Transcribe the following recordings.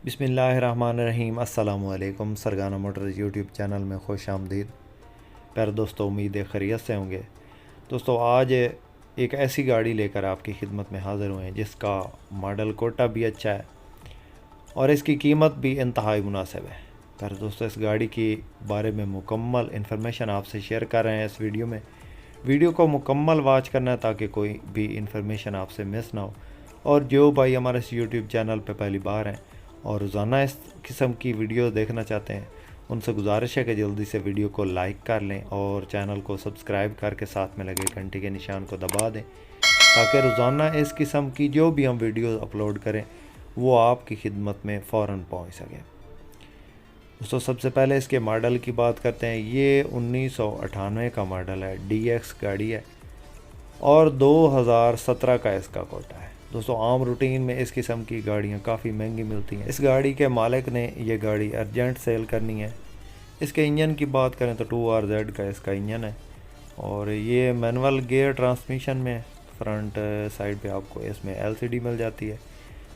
बिस्मिल्लाहिर्रहमानिर्रहीम। अस्सलामुअलैकुम। सरगाना Motors YouTube channel में खुश आमदीद। प्यारे दोस्तों, उम्मीद है खैरियत से होंगे। दोस्तों, आज एक ऐसी गाड़ी लेकर आपकी खिदमत में हाज़िर हुए हैं जिसका मॉडल कोटा भी अच्छा है और इसकी कीमत भी इंतहाई मुनासिब है। प्यारे दोस्तों, इस गाड़ी के बारे में मुकम्मल इन्फॉर्मेशन आपसे शेयर कर रहे हैं इस वीडियो में। वीडियो को मुकम्मल वॉच करना है ताकि कोई भी इन्फॉर्मेशन आपसे मिस ना हो। और जो भाई हमारे इस यूट्यूब चैनल पर पहली बार हैं और रोज़ाना इस किस्म की वीडियो देखना चाहते हैं, उनसे गुजारिश है कि जल्दी से वीडियो को लाइक कर लें और चैनल को सब्सक्राइब करके साथ में लगे घंटी के निशान को दबा दें ताकि रोज़ाना इस किस्म की जो भी हम वीडियो अपलोड करें वो आपकी खिदमत में फ़ौरन पहुंच सके। दोस्तों, सबसे पहले इसके मॉडल की बात करते हैं। ये 1998 का मॉडल है, DX गाड़ी है और 2017 का इसका कोटा है। दोस्तों, आम रूटीन में इस किस्म की गाड़ियाँ काफ़ी महंगी मिलती हैं। इस गाड़ी के मालिक ने ये गाड़ी अर्जेंट सेल करनी है। इसके इंजन की बात करें तो 2RZ का इसका इंजन है और ये मैनुअल गियर ट्रांसमिशन में फ्रंट साइड पे आपको इसमें LCD मिल जाती है।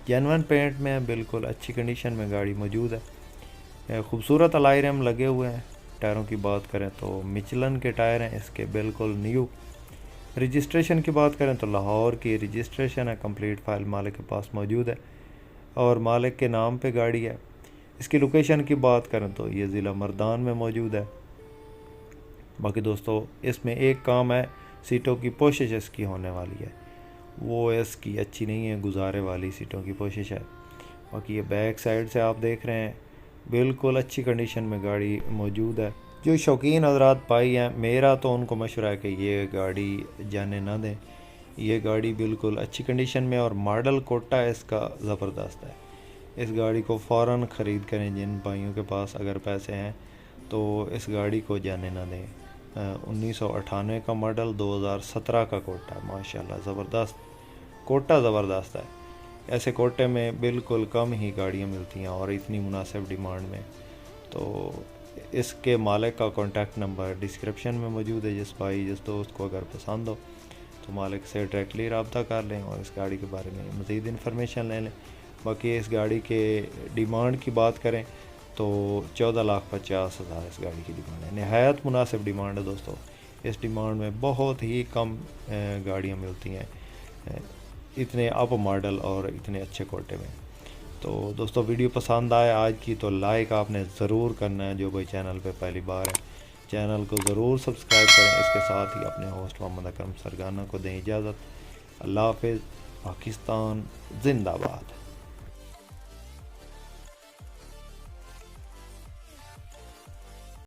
जेन्युइन पेंट में बिल्कुल अच्छी कंडीशन में गाड़ी मौजूद है। खूबसूरत अलॉय रिम लगे हुए हैं। टायरों की बात करें तो मिचलन के टायर हैं इसके, बिल्कुल न्यू। रजिस्ट्रेशन की बात करें तो लाहौर की रजिस्ट्रेशन है, कंप्लीट फाइल मालिक के पास मौजूद है और मालिक के नाम पे गाड़ी है। इसकी लोकेशन की बात करें तो ये ज़िला मर्दान में मौजूद है। बाकी दोस्तों, इसमें एक काम है, सीटों की पोशिश इसकी होने वाली है, वो इसकी अच्छी नहीं है, गुजारे वाली सीटों की पोशिश है। बाकी ये बैक साइड से आप देख रहे हैं बिल्कुल अच्छी कंडीशन में गाड़ी मौजूद है। जो शौकीन हजरात भाई हैं, मेरा तो उनको मशवरा है कि ये गाड़ी जाने ना दें। ये गाड़ी बिल्कुल अच्छी कंडीशन में और मॉडल कोटा इसका ज़बरदस्त है। इस गाड़ी को फ़ौरन ख़रीद करें। जिन भाइयों के पास अगर पैसे हैं तो इस गाड़ी को जाने ना दें। 1998 का मॉडल, 2017 का कोटा, माशाल्लाह ज़बरदस्त कोटा, ज़बरदस्त है। ऐसे कोटे में बिल्कुल कम ही गाड़ियाँ मिलती हैं और इतनी मुनासिब डिमांड में। तो इसके मालिक का कॉन्टैक्ट नंबर डिस्क्रिप्शन में मौजूद है। जिस दोस्त को अगर पसंद हो तो मालिक से डायरेक्टली रब्ता कर लें और इस गाड़ी के बारे में मज़ीद इन्फॉर्मेशन ले लें। बाकी इस गाड़ी के डिमांड की बात करें तो 14,50,000 इस गाड़ी की डिमांड है। नहायत मुनासिब डिमांड है दोस्तों। इस डिमांड में बहुत ही कम गाड़ियाँ मिलती हैं इतने अप मॉडल और इतने अच्छे कोटे में। तो दोस्तों, वीडियो पसंद आए आज की तो लाइक आपने ज़रूर करना है। जो भाई चैनल पे पहली बार है, चैनल को ज़रूर सब्सक्राइब करें। इसके साथ ही अपने होस्ट मोहम्मद अकरम सरगाना को दें इजाज़त। अल्लाह हाफ़िज़। पाकिस्तान जिंदाबाद।